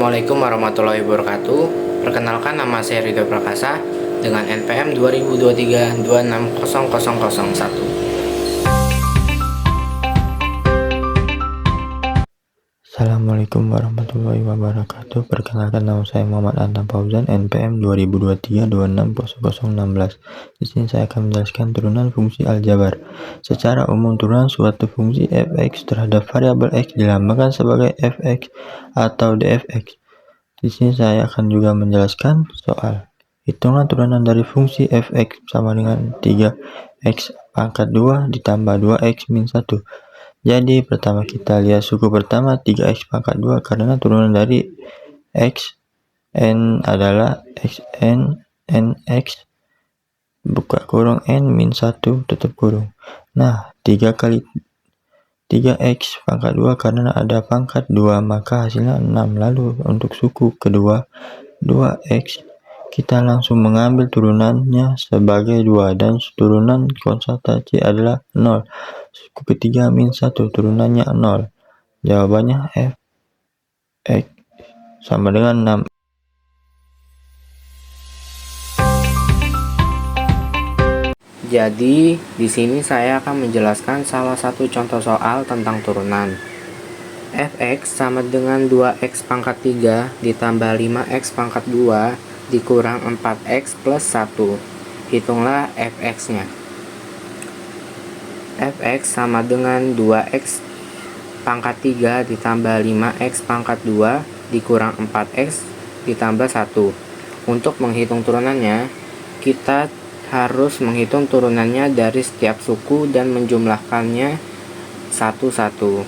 Assalamualaikum warahmatullahi wabarakatuh. Perkenalkan, nama saya Ridho Prakasa dengan NPM 2023-2600001. Assalamualaikum warahmatullahi wabarakatuh. Perkenalkan, nama saya Muhammad Antam Fauzan, NPM 2023-2600016. Di sini saya akan menjelaskan turunan fungsi aljabar. Secara umum, turunan suatu fungsi f(x) terhadap variabel x dilambangkan sebagai f(x) atau df(x). Di sini saya akan juga menjelaskan soal hitungan turunan dari fungsi f(x) sama dengan 3x pangkat 2 ditambah 2x min 1. Jadi pertama kita lihat suku pertama 3x pangkat 2, karena turunan dari x n adalah xn nx buka kurung n min 1 tutup kurung. Nah, 3 kali 3x pangkat 2 karena ada pangkat 2 maka hasilnya 6. Lalu untuk suku kedua 2x kita langsung mengambil turunannya sebagai 2 dan turunan konstanta C adalah 0. Suku ketiga min 1 turunannya 0. Jawabannya f x sama dengan 6. Jadi, di sini saya akan menjelaskan salah satu contoh soal tentang turunan. Fx sama dengan 2x pangkat 3 ditambah 5x pangkat 2 dikurang 4x plus 1. Hitunglah fx-nya. Fx sama dengan 2x pangkat 3 ditambah 5x pangkat 2 dikurang 4x ditambah 1. Untuk menghitung turunannya, kita harus menghitung turunannya dari setiap suku dan menjumlahkannya satu-satu.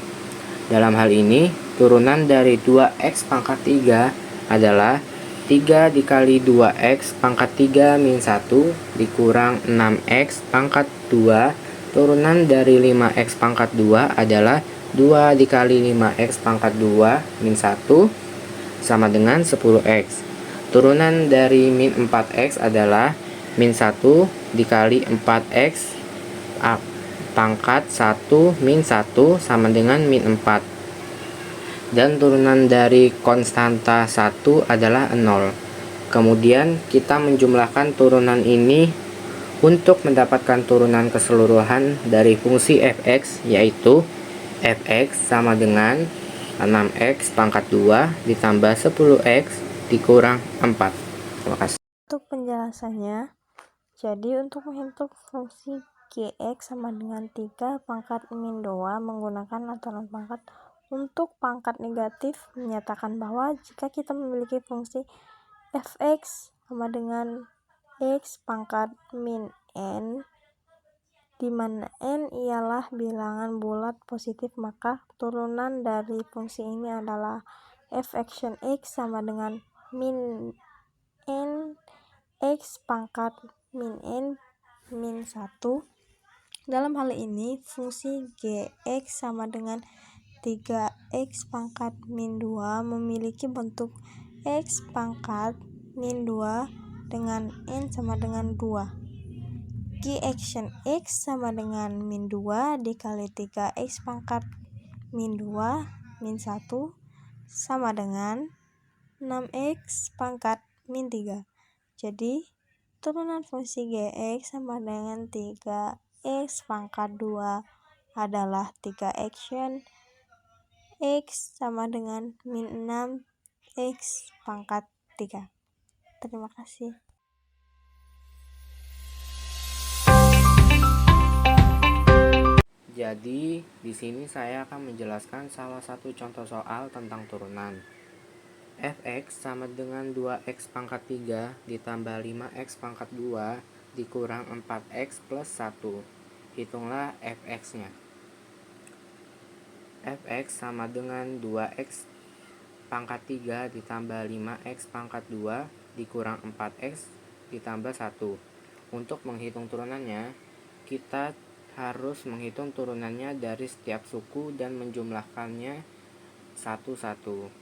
Dalam hal ini, turunan dari 2x pangkat 3 adalah 3 dikali 2x pangkat 3 min 1 dikurang 6x pangkat 2. Turunan dari 5x pangkat 2 adalah 2 dikali 5x pangkat 2 min 1 sama dengan 10x. Turunan dari min 4x adalah min 1 dikali 4x pangkat 1 min 1 sama dengan min 4. Dan turunan dari konstanta 1 adalah 0. Kemudian kita menjumlahkan turunan ini untuk mendapatkan turunan keseluruhan dari fungsi fx, yaitu fx sama dengan 6x pangkat 2 ditambah 10x dikurang 4. Terima kasih. Untuk penjelasannya, jadi untuk menghitung fungsi gx sama dengan 3 pangkat min 2 menggunakan aturan pangkat. Untuk pangkat negatif menyatakan bahwa jika kita memiliki fungsi fx sama dengan x pangkat min n, di mana n ialah bilangan bulat positif, maka turunan dari fungsi ini adalah f action x sama dengan min n x pangkat min n min 1. Dalam hal ini fungsi gx sama dengan 3x pangkat min 2 memiliki bentuk x pangkat min 2 dengan n sama dengan 2. G action x sama dengan min 2 dikali 3x pangkat min 2 min 1 sama dengan 6x pangkat min 3. Jadi turunan fungsi gx sama dengan 3x pangkat 2 adalah 3 action x sama dengan min 6x pangkat 3. Terima kasih. Jadi, di sini saya akan menjelaskan salah satu contoh soal tentang turunan. Fx sama dengan 2x pangkat 3 ditambah 5x pangkat 2 dikurang 4x plus 1. Hitunglah fx-nya. Fx sama dengan 2x pangkat 3 ditambah 5x pangkat 2 dikurang 4x ditambah 1. Untuk menghitung turunannya, kita harus menghitung turunannya dari setiap suku dan menjumlahkannya satu-satu.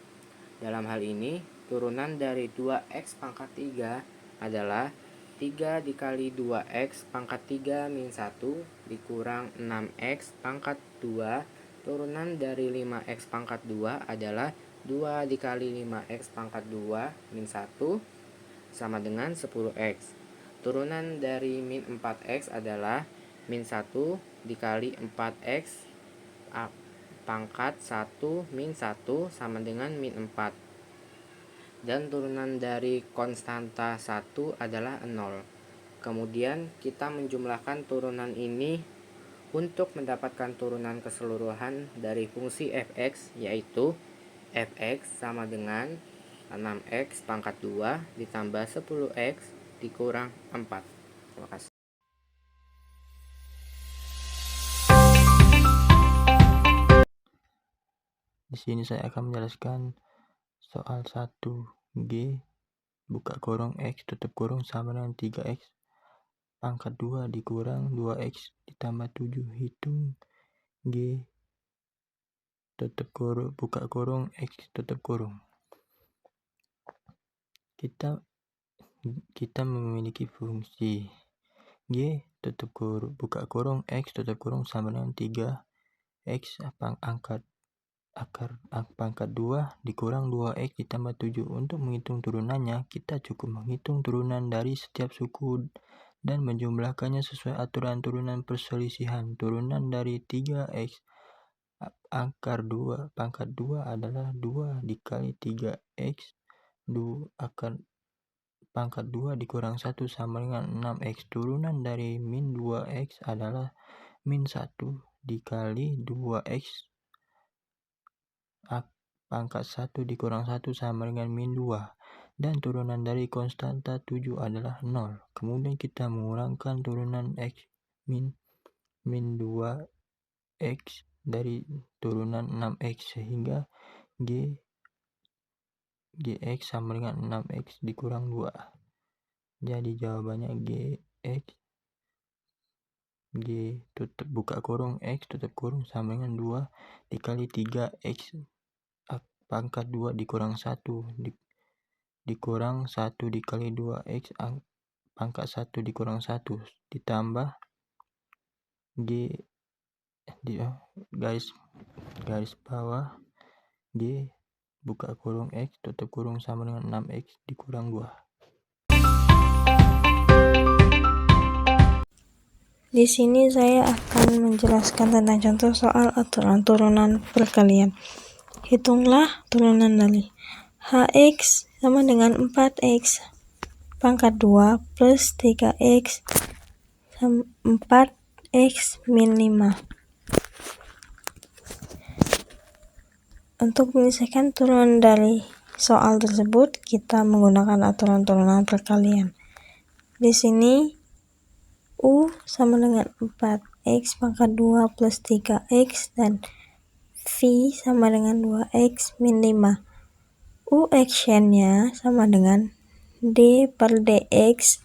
Dalam hal ini, turunan dari 2x pangkat 3 adalah 3 dikali 2x pangkat 3 min 1 dikurang 6x pangkat 2. Turunan dari 5x pangkat 2 adalah 2 dikali 5x pangkat 2 min 1 sama dengan 10x. Turunan dari min 4x adalah min 1 dikali 4x pangkat 1 min 1 sama dengan min 4. Dan turunan dari konstanta 1 adalah 0. Kemudian kita menjumlahkan turunan ini untuk mendapatkan turunan keseluruhan dari fungsi fx, yaitu fx sama dengan 6x pangkat 2 ditambah 10x dikurang 4. Terima kasih. Di sini saya akan menjelaskan soal 1G buka kurung X tutup kurung sama dengan 3X pangkat 2 dikurang 2X ditambah 7. Hitung G tutup kurung buka kurung X tutup kurung. Kita memiliki fungsi G tutup kurung buka kurung X tutup kurung sama dengan 3X pangkat 2 dikurang 2x ditambah 7. Untuk menghitung turunannya, kita cukup menghitung turunan dari setiap suku dan menjumlahkannya sesuai aturan turunan perselisihan. Turunan dari 3x pangkat 2 adalah 2 dikali 3x pangkat 2 dikurang 1 sama dengan 6x. Turunan dari min 2x adalah min 1 dikali 2x pangkat 1 dikurang 1 sama dengan min 2. Dan turunan dari konstanta 7 adalah 0. Kemudian kita mengurangkan turunan x min 2x dari turunan 6x sehingga gx sama dengan 6x dikurang 2. Jadi jawabannya g tutup buka kurung x tutup kurung sama dengan 2 dikali 3x pangkat 2 dikurang 1 dikurang 1 dikali 2x pangkat 1 dikurang 1 ditambah garis bawah g buka kurung x tutup kurung sama dengan 6x dikurang 2. Di sini saya akan menjelaskan tentang contoh soal aturan turunan perkalian. Hitunglah turunan dari hx sama dengan 4x pangkat 2 plus 3x 4x min 5. Untuk menyelesaikan turunan dari soal tersebut, kita menggunakan aturan turunan perkalian. Di sini U sama dengan 4x pangkat 2 plus 3x dan V sama dengan 2x min 5. U actionnya sama dengan D per dx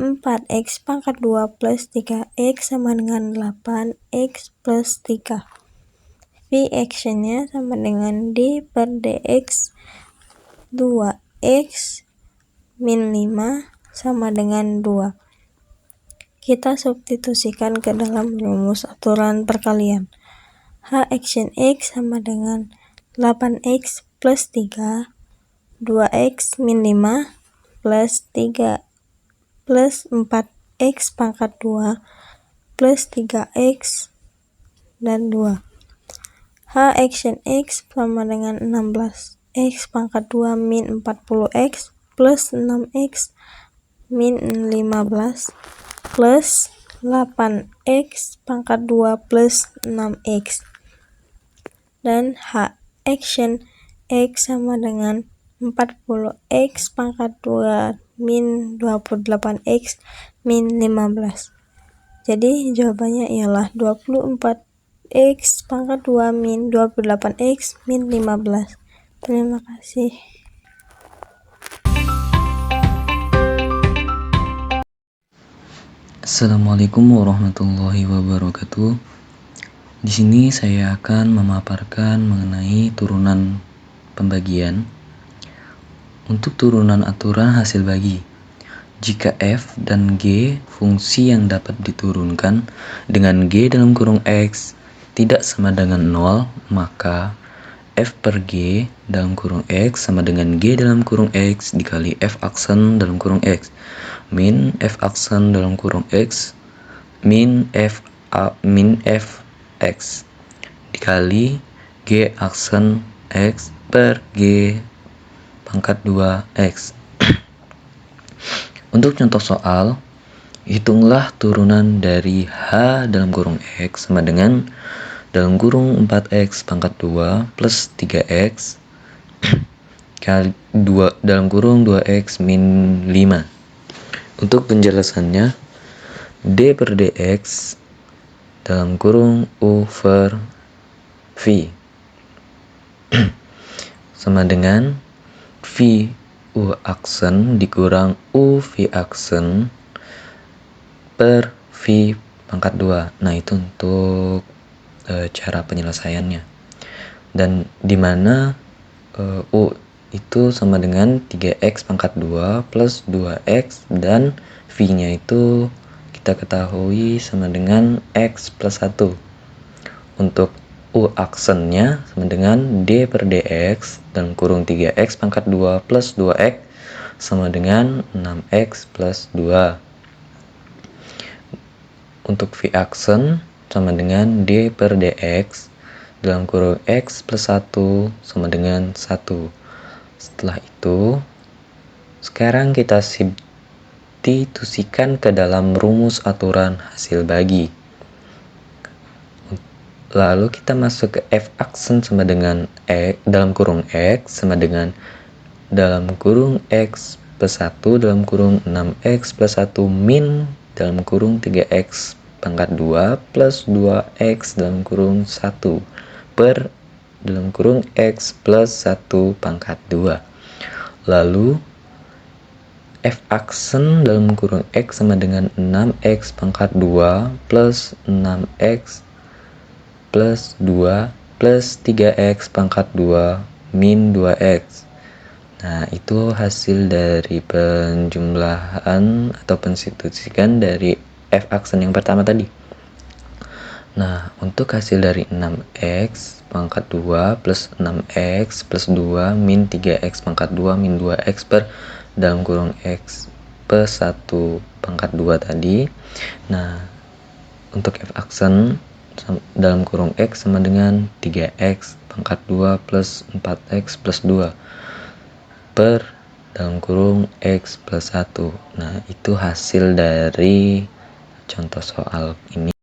4x pangkat 2 plus 3x sama dengan 8x plus 3. V actionnya sama dengan D per dx 2x min 5 sama dengan 2. Kita substitusikan ke dalam rumus aturan perkalian. H action x sama dengan 8x plus 3, 2x min 5 plus 3 plus 4x pangkat 2 plus 3x dan 2. H action x sama dengan 16x pangkat 2 min 40x plus 6x min 15 plus 8x pangkat 2 plus 6x. Dan H action x sama dengan 40x pangkat 2 min 28x min 15. Jadi jawabannya ialah 24x pangkat 2 min 28x min 15. Terima kasih. Assalamualaikum warahmatullahi wabarakatuh. Di sini saya akan memaparkan mengenai turunan pembagian. Untuk turunan aturan hasil bagi, jika f dan g fungsi yang dapat diturunkan dengan g dalam kurung x tidak sama dengan 0, maka F per G dalam kurung X sama dengan G dalam kurung X dikali F aksen dalam kurung X min F aksen dalam kurung X min F X dikali G aksen X per G pangkat 2X. Untuk contoh soal, hitunglah turunan dari H dalam kurung X sama dengan dalam kurung 4X pangkat 2 plus 3X kali 2 dalam kurung 2X min 5. Untuk penjelasannya, D per DX dalam kurung U per V sama dengan V U aksen dikurang U V aksen per V pangkat 2. Nah, itu untuk cara penyelesaiannya. Dan dimana U itu sama dengan 3X pangkat 2 plus 2X dan V-nya itu kita ketahui sama dengan X plus 1. Untuk U aksennya sama dengan D per DX dalam kurung 3X pangkat 2 plus 2X sama dengan 6X plus 2. Untuk V aksen sama dengan D per DX dalam kurung X plus 1 sama dengan 1. Setelah itu, sekarang kita substitusikan ke dalam rumus aturan hasil bagi. Lalu kita masuk ke F aksen sama dengan X dalam kurung X sama dengan dalam kurung X plus 1 dalam kurung 6X plus 1 min dalam kurung 3X pangkat 2 plus 2X dalam kurung 1 per dalam kurung X plus 1 pangkat 2. Lalu F aksen dalam kurung X sama dengan 6X pangkat 2 plus 6X plus 2 plus 3X pangkat 2 min 2X. Nah, itu hasil dari penjumlahan atau pensubstitusikan dari F aksen yang pertama tadi. Nah, untuk hasil dari 6X pangkat 2 plus 6X plus 2 min 3X pangkat 2 min 2X per dalam kurung X plus 1 pangkat 2 tadi. Nah, untuk F aksen dalam kurung X sama dengan 3X pangkat 2 plus 4X plus 2 per dalam kurung X plus 1. Nah, itu hasil dari contoh soal ini.